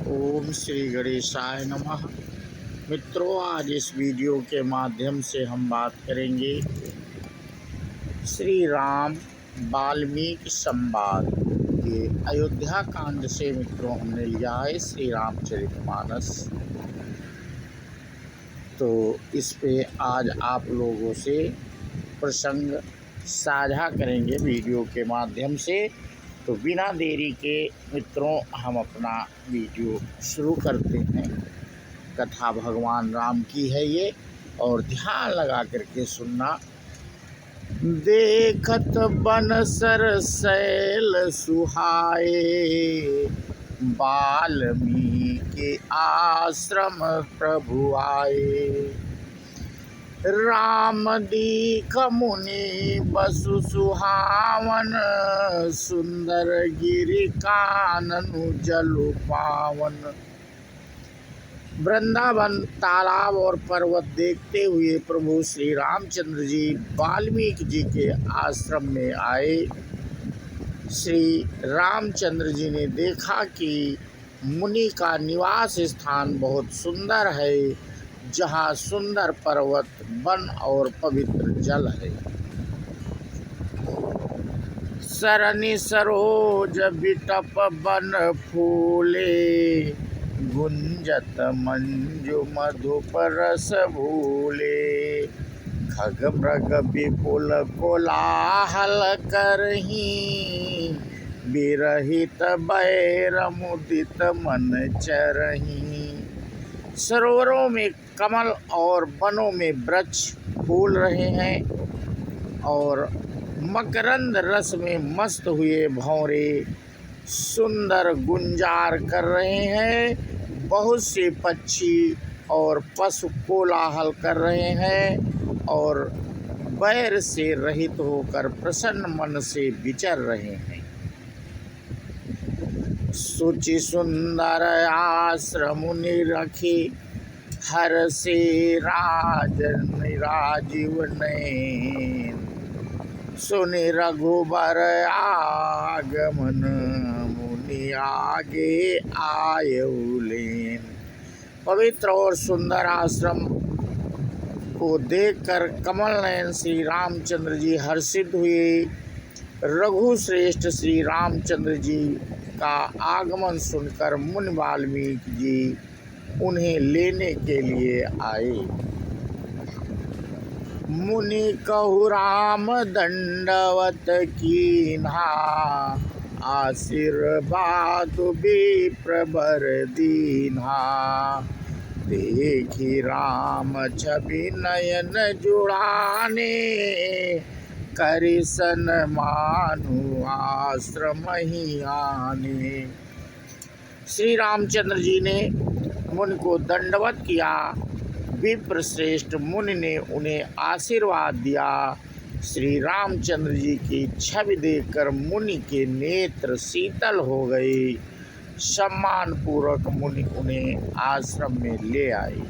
ओम श्री गणेशाय नमः। मित्रों, आज इस वीडियो के माध्यम से हम बात करेंगे श्री राम वाल्मीकि संवाद। ये अयोध्या कांड से मित्रों हमने लिया है श्री रामचरितमानस। तो इस पे आज आप लोगों से प्रसंग साझा करेंगे वीडियो के माध्यम से। तो बिना देरी के मित्रों हम अपना वीडियो शुरू करते हैं। कथा भगवान राम की है ये, और ध्यान लगा करके सुनना। देखत बनसर शैल सुहाए, वाल्मीकि आश्रम प्रभु आए। राम दीख मुनि बसु सुहावन, सुंदर गिरि काननु जलु पावन। वृंदावन तालाब और पर्वत देखते हुए प्रभु श्री रामचंद्र जी वाल्मीकि जी के आश्रम में आए। श्री रामचंद्र जी ने देखा कि मुनि का निवास स्थान बहुत सुंदर है, जहाँ सुंदर पर्वत, वन और पवित्र जल है। सरनि सरोज बिटप बन फूले, गुंजत मंजु मधुप रस भूले। खग मृग विपुल कोलाहल करहीं, विरहित बैर मुदित मन चरहीं। सरोवरों में कमल और वनों में वृक्ष फूल रहे हैं, और मकरंद रस में मस्त हुए भंवरे सुंदर गुंजार कर रहे हैं। बहुत से पक्षी और पशु कोलाहल कर रहे हैं, और बैर से रहित होकर प्रसन्न मन से विचर रहे हैं। सुचि सुंदर आश्रम निरखी, हर से राजन राजीव नैन। सुनि रघुबर आगमन, मुनि आगे आयउ लेन। पवित्र और सुंदर आश्रम को देखकर कमल नयन श्री रामचंद्र जी हर्षित हुए। रघु श्रेष्ठ श्री रामचंद्र जी का आगमन सुनकर मुनि वाल्मीकि जी उन्हें लेने के लिए आए। मुनि कहु राम दंडवत कीन्हा, आशीर्वाद विप्र बर दीन्हा। देखी राम छवि नयन जुड़ाने, करिसन मानु आश्रम ही आने। श्री रामचंद्र जी ने मुनि को दंडवत किया। विप्र श्रेष्ठ मुनि ने उन्हें आशीर्वाद दिया। श्री रामचंद्र जी की छवि देखकर मुनि के नेत्र शीतल हो गए। सम्मान पूर्वक मुनि उन्हें आश्रम में ले आए।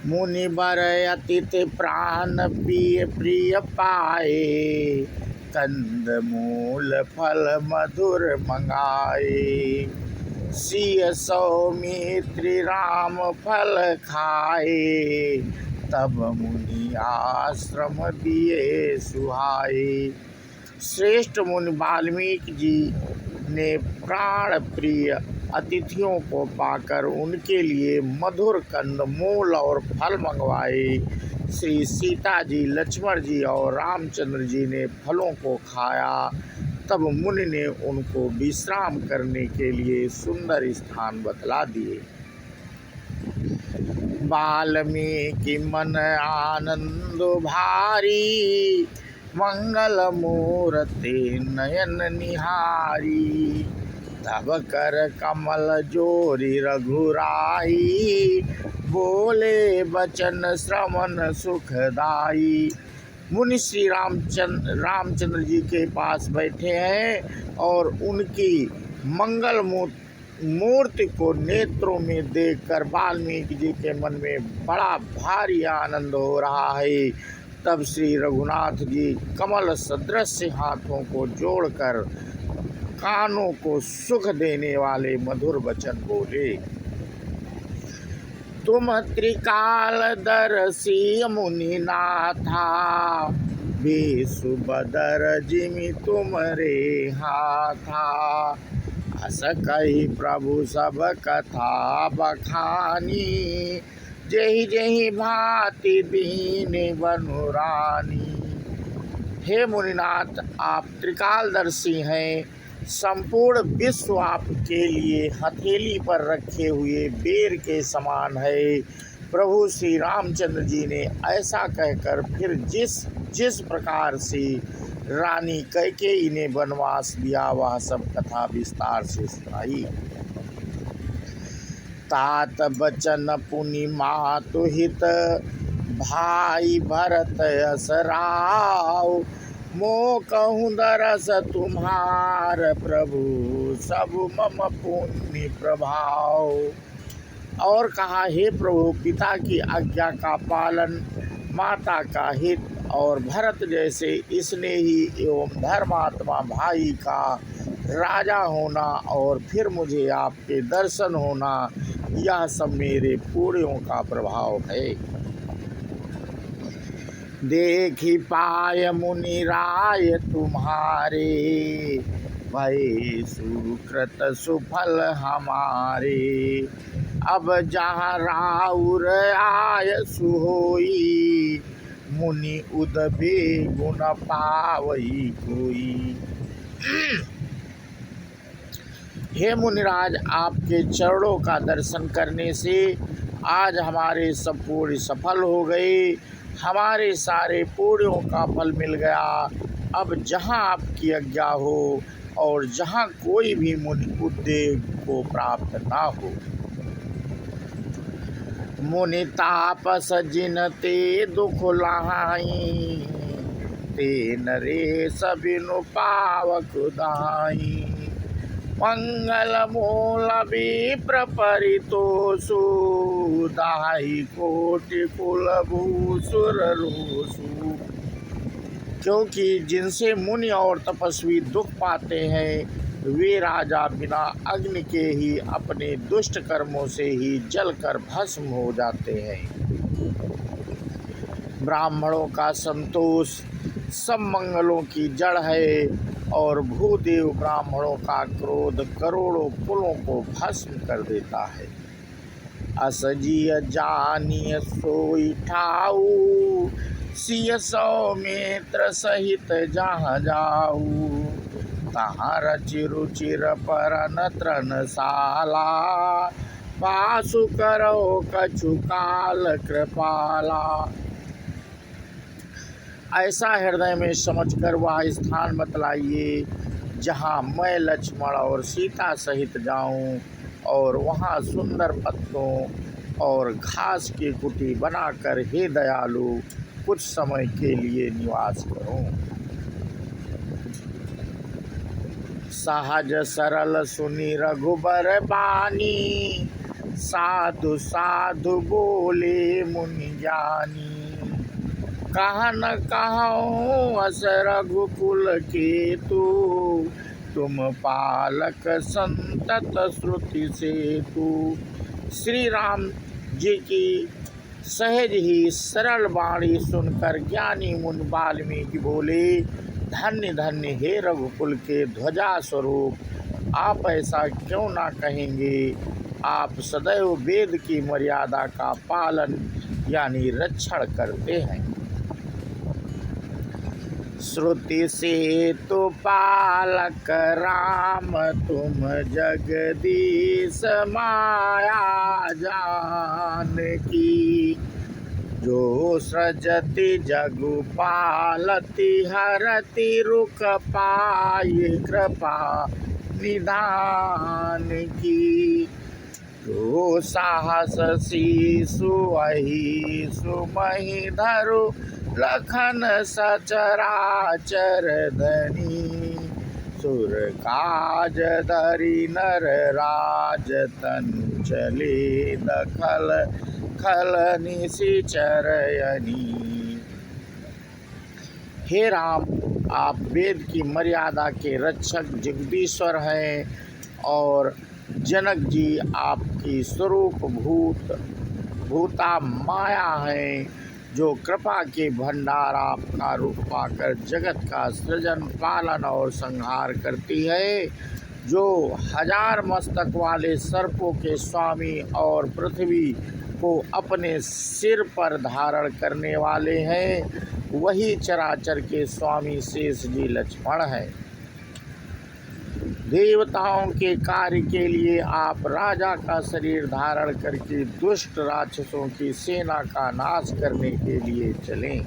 मुनि बर अतिथि प्राण प्रिय प्रिय पाए, कंद मूल फल मधुर मंगाए। सिय सौमित्री राम फल खाए, तब मुनि आश्रम दिए सुहाए। श्रेष्ठ मुनि वाल्मीकि जी ने प्राण प्रिय अतिथियों को पाकर उनके लिए मधुर कंद मूल और फल मंगवाए। श्री सीता जी, लक्ष्मण जी और रामचंद्र जी ने फलों को खाया। तब मुनि ने उनको विश्राम करने के लिए सुंदर स्थान बतला दिए। वाल्मीकि मन आनंद भारी, मंगल मूर्ति नयन निहारी। तब कर कमल जोरी रघुराई, बोले बचन श्रवण सुखदाई। मुनि श्री रामचंद्र जी के पास बैठे हैं, और उनकी मंगल मूर्ति को नेत्रों में देखकर वाल्मीकि जी के मन में बड़ा भारी आनंद हो रहा है। तब श्री रघुनाथ जी कमल सदृश हाथों को जोड़कर कानों को सुख देने वाले मधुर वचन बोले। तुम त्रिकालदर्शी मुनिनाथा, बेसुबदर जिमि तुमरे हाथा। अस कही प्रभु सब कथा बखानी, जेहि जेहि भांति दीन बनुरानी। हे मुनिनाथ, आप त्रिकालदर्शी हैं। संपूर्ण विश्व आपके लिए हथेली पर रखे हुए बेर के समान है। प्रभु श्री रामचंद्र जी ने ऐसा कहकर फिर जिस प्रकार से रानी कैकेयी ने वनवास दिया वह सब कथा विस्तार से सुनाई। तात बचन पुनि मातु हित, भाई भरत यस राव। मो कहूँ दरस तुम्हार प्रभु, सब मम पुण्य प्रभाव। और कहा, हे प्रभु, पिता की आज्ञा का पालन, माता का हित और भरत जैसे स्नेही एवं धर्मात्मा भाई का राजा होना और फिर मुझे आपके दर्शन होना, यह सब मेरे पुण्यों का प्रभाव है। देखी पाय मुनि राय तुम्हारे, भय सुकृत सुफल हमारे। अब जहाँ राउर आय सुहोई, मुनि उदबे गुण पावई कोई। हे मुनिराज, आपके चरणों का दर्शन करने से आज हमारे सब पुण्य सफल हो गए, हमारे सारे पुण्यों का फल मिल गया। अब जहाँ आपकी आज्ञा हो और जहाँ कोई भी मुनि उद्देश्य को प्राप्त ना हो। मुनि तापस जिन ते दुख लाही, ते नरेश बिनु पावक दाई। मंगल मूल विप्र परितोषु, दाही कोटि कुल भूसुर रोसु। क्योंकि जिनसे मुनि और तपस्वी दुख पाते हैं, वे राजा बिना अग्नि के ही अपने दुष्ट कर्मों से ही जलकर भस्म हो जाते हैं। ब्राह्मणों का संतोष सब मंगलों की जड़ है, और भूदेव ब्राह्मणों का क्रोध करोड़ों कुलों को भस्म कर देता है। असजिय जानिय सोई ठाऊ, सिय सौमित्र सहित जहाँ जाऊ। तहाँ रचि रुचिर परन त्रनशाला, पासु करो कछु काल कृपाला। ऐसा हृदय में समझकर वह स्थान बतलाइए जहाँ मैं लक्ष्मण और सीता सहित जाऊं, और वहाँ सुंदर पत्तों और घास की कुटी बनाकर हे दयालु कुछ समय के लिए निवास करूं। सहज सरल सुनी रघुबर बानी, साधु साधु बोले मुनि ज्ञानी। कहा न कहूँ अस रघुकुल केतु, तुम पालक संतत श्रुति सेतु। श्री राम जी की सहज ही सरल वाणी सुनकर ज्ञानी मुनि वाल्मीकि बोले, धन्य धन्य हे रघुकुल के ध्वजा स्वरूप, आप ऐसा क्यों ना कहेंगे। आप सदैव वेद की मर्यादा का पालन यानी रक्षण करते हैं। श्रुति से तो पालक राम, तुम जगदीश माया जानकी। जो सृजति जगु पालति, हरति रुक पाए कृपा निधान की। जो साहस शीशु अहि सुमहि धरु, लखन सचराचर धनी। सुर काज धरि नर राज, तनु चले दखल खल निशिचरयनी। हे राम, आप वेद की मर्यादा के रक्षक जगदीश्वर हैं और जनक जी आपकी स्वरूप भूता माया है, जो कृपा के भंडार आपका रूप पाकर जगत का सृजन, पालन और संहार करती है, जो 1000 मस्तक वाले सर्पों के स्वामी और पृथ्वी को अपने सिर पर धारण करने वाले हैं, वही चराचर के स्वामी शेष जी लक्ष्मण हैं। देवताओं के कार्य के लिए आप राजा का शरीर धारण करके दुष्ट राक्षसों की सेना का नाश करने के लिए चलें।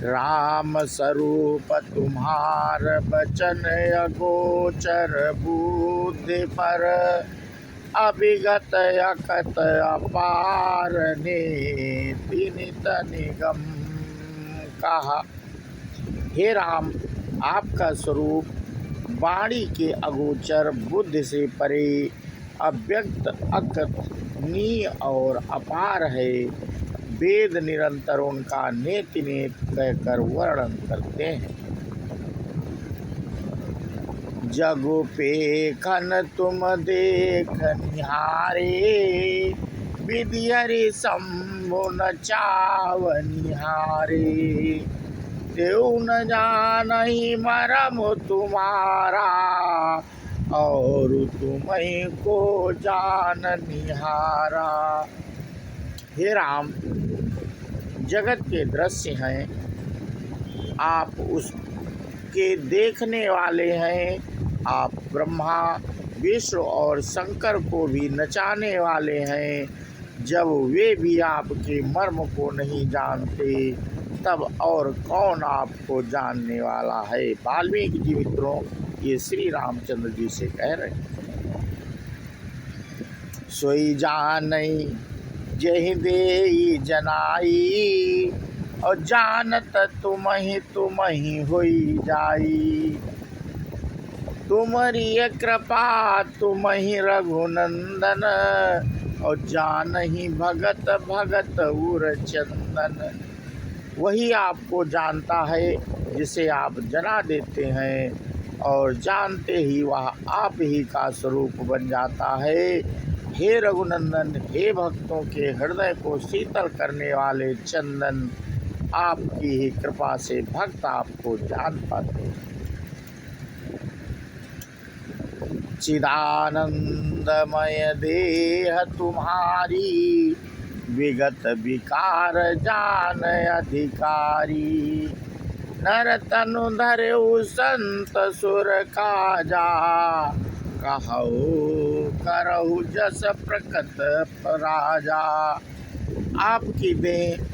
राम स्वरूप तुम्हार बचन अगोचर, बुद्धि पर अभिगत अकत अपार ने नित निगम कहा। हे राम, आपका स्वरूप वाणी के अगोचर, बुद्धि से परे, अव्यक्त, अकथनीय और अपार है। वेद निरंतर उनका नेति नेत कहकर वर्णन करते हैं। जग पेखन तुम देख निहारे, विधि हरि शंभु न चाव निहारे। देव न जानहि मरम तुम्हारा, और तुम्हीं को जान निहारा। हे राम, जगत के दृश्य हैं, आप उसके देखने वाले हैं। आप ब्रह्मा, विष्णु और शंकर को भी नचाने वाले हैं। जब वे भी आपके मर्म को नहीं जानते, तब और कौन आपको जानने वाला है। वाल्मीकि जी मित्रों, ये श्री रामचंद्र जी से कह रहे हैं। सोई जानई जहि देई जनाई, और जानत तुमहि होई जाई। तुम्हारी कृपा तुमहि रघुनंदन, और जानहि भगत भगत उर चंदन। वही आपको जानता है जिसे आप जना देते हैं, और जानते ही वह आप ही का स्वरूप बन जाता है। हे रघुनंदन, हे भक्तों के हृदय को शीतल करने वाले चंदन, आपकी ही कृपा से भक्त आपको जान पाते हैं। चिदानंदमय देह तुम्हारी, विगत विकार जान अधिकारी। नर तनु धरऊ संत सुर काजा, कहऊ करहु जस प्रकट राजा। आपकी देह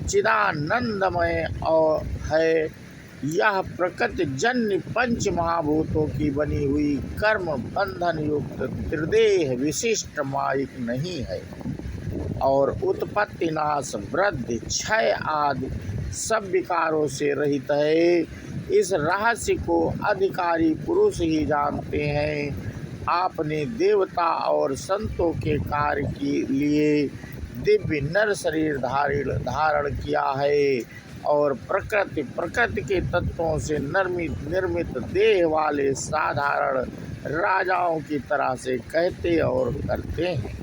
चिदानंदमय और है, यह प्रकृति जन्य पंच महाभूतों की बनी हुई कर्म बंधन युक्त त्रिदेह विशिष्ट माइक नहीं है, और उत्पत्ति, नाश, वृद्धि, क्षय आदि सब विकारों से रहित है। इस रहस्य को अधिकारी पुरुष ही जानते हैं। आपने देवता और संतों के कार्य के लिए दिव्य नर शरीर धारण किया है, और प्रकृति के तत्वों से निर्मित देह वाले साधारण राजाओं की तरह से कहते और करते हैं।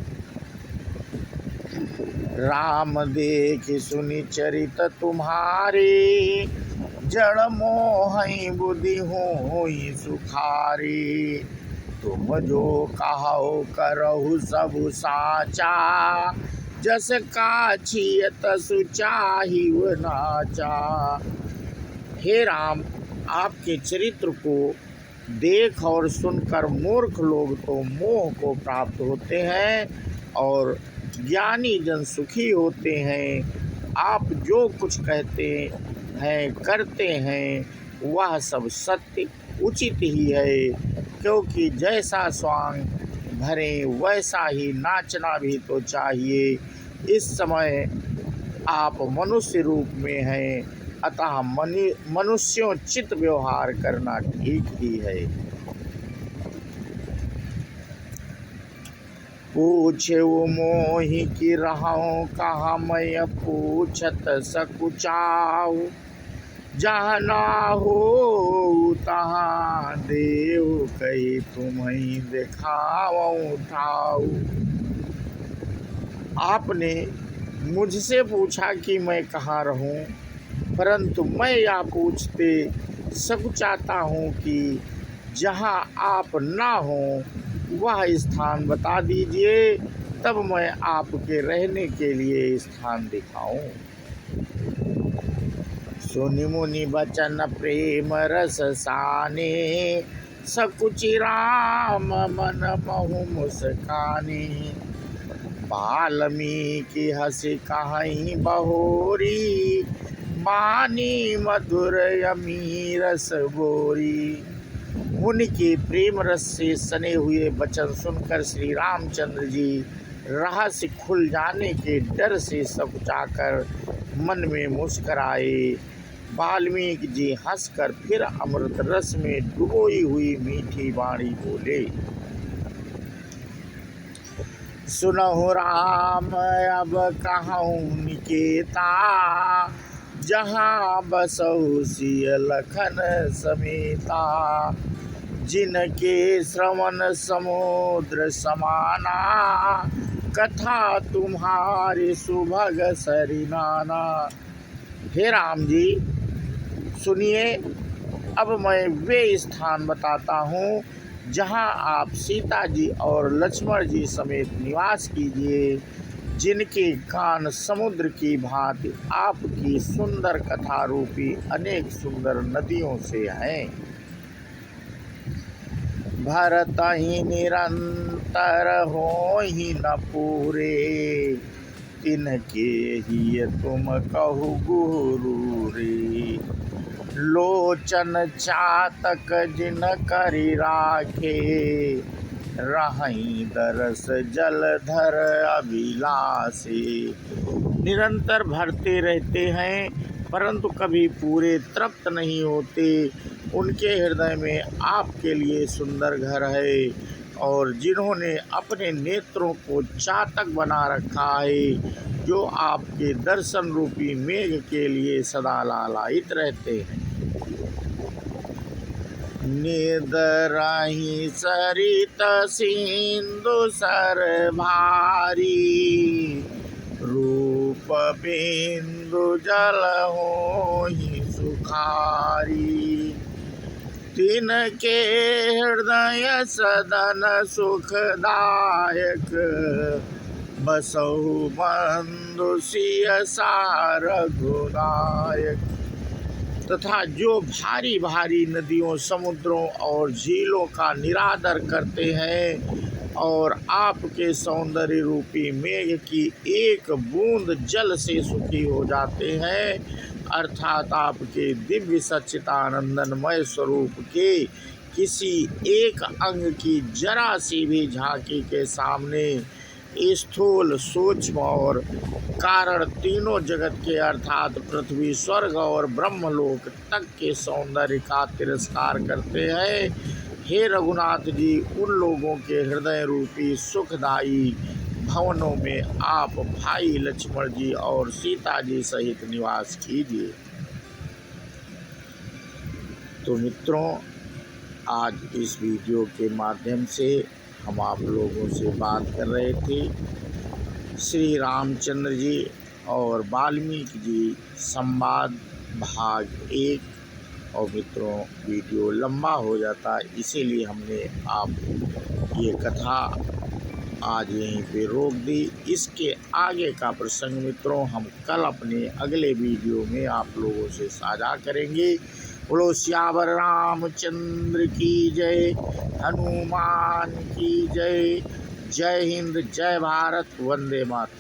राम देख सुनि चरित तुम्हारे, जड़ मोहि बुद्धि होई सुखारी। तुम जो कहो करहु सब साचा, जस काछी तसु चाहिव नाचा। हे राम, आपके चरित्र को देख और सुनकर मूर्ख लोग तो मोह को प्राप्त होते हैं, और ज्ञानी जन सुखी होते हैं। आप जो कुछ कहते हैं करते हैं, वह सब सत्य उचित ही है, क्योंकि जैसा स्वांग भरे वैसा ही नाचना भी तो चाहिए। इस समय आप मनुष्य रूप में हैं, अतः मनुष्योचित व्यवहार करना ठीक ही है। पूछे वो मोहि कि रहूं कहाँ मैं पूछत सकुचाऊ, जहाँ ना हो तहाँ देव कही तुम्हें दिखाऊं ठाऊ। आपने मुझसे पूछा कि मैं कहाँ रहूं, परंतु मैं यह पूछते सकुचाता हूँ कि जहाँ आप ना हो वह स्थान बता दीजिए, तब मैं आपके रहने के लिए स्थान दिखाऊं। सुनि मुनि बचन प्रेम रस साने, सकुचि राम मन महु मुस्काने। वाल्मीकि हँसि कहीं बहोरी, बानी मधुर यमी रस गोरी। मुनि के प्रेम रस से सने हुए वचन सुनकर श्री रामचंद्र जी रहस्य खुल जाने के डर से सकुचाकर मन में मुस्कराए। वाल्मीकि जी हंसकर फिर अमृत रस में डुबोई हुई मीठी वाणी बोले। सुनहु राम अब कहूँ निकेता, जहाँ बसहु सिय लखन समेता। जिनके श्रवण समुद्र समाना, कथा तुम्हारी सुभग सरिनाना। हे राम जी सुनिए, अब मैं वे स्थान बताता हूँ जहाँ आप सीता जी और लक्ष्मण जी समेत निवास कीजिए, जिनके कान समुद्र की भांति आपकी सुंदर कथा रूपी अनेक सुंदर नदियों से हैं। भरत ही निरंतर हो ही न पूरे, तिनके ही तुम कहु गुरु रे। लोचन चातक जिन करि राखे, रहई दरस जलधर अभिलाषे। निरंतर भरते रहते हैं परंतु कभी पूरे तृप्त नहीं होते। उनके हृदय में आपके लिए सुंदर घर है, और जिन्होंने अपने नेत्रों को चातक बना रखा है, जो आपके दर्शन रूपी मेघ के लिए सदा लालायित रहते हैं। निदरहि सरित सिंधु सर भारी, रूप बिंदु जल होहि सुखारी। तिनके हृदय सदन सुखदायक, बसहु बंधु सिय सार रघुनायक। तथा जो भारी भारी नदियों, समुद्रों और झीलों का निरादर करते हैं और आपके सौंदर्य रूपी मेघ की एक बूंद जल से सुखी हो जाते हैं, अर्थात आपके दिव्य सच्चिदानंदमय स्वरूप के किसी एक अंग की जरा सी भी झांकी के सामने स्थूल, सूक्ष्म और कारण तीनों जगत के अर्थात पृथ्वी, स्वर्ग और ब्रह्मलोक तक के सौंदर्य का तिरस्कार करते हैं। हे रघुनाथ जी, उन लोगों के हृदय रूपी सुखदायी भवनों में आप भाई लक्ष्मण जी और सीता जी सहित निवास कीजिए। तो मित्रों, आज इस वीडियो के माध्यम से हम आप लोगों से बात कर रहे थे श्री रामचंद्र जी और वाल्मीकि जी संवाद भाग 1। और मित्रों, वीडियो लंबा हो जाता है, इसीलिए हमने आप ये कथा आज यहीं पे रोक दी। इसके आगे का प्रसंग मित्रों हम कल अपने अगले वीडियो में आप लोगों से साझा करेंगे। बोलो श्यावर रामचंद्र की जय, हनुमान की जय। जय हिंद, जय भारत, वंदे मातरम।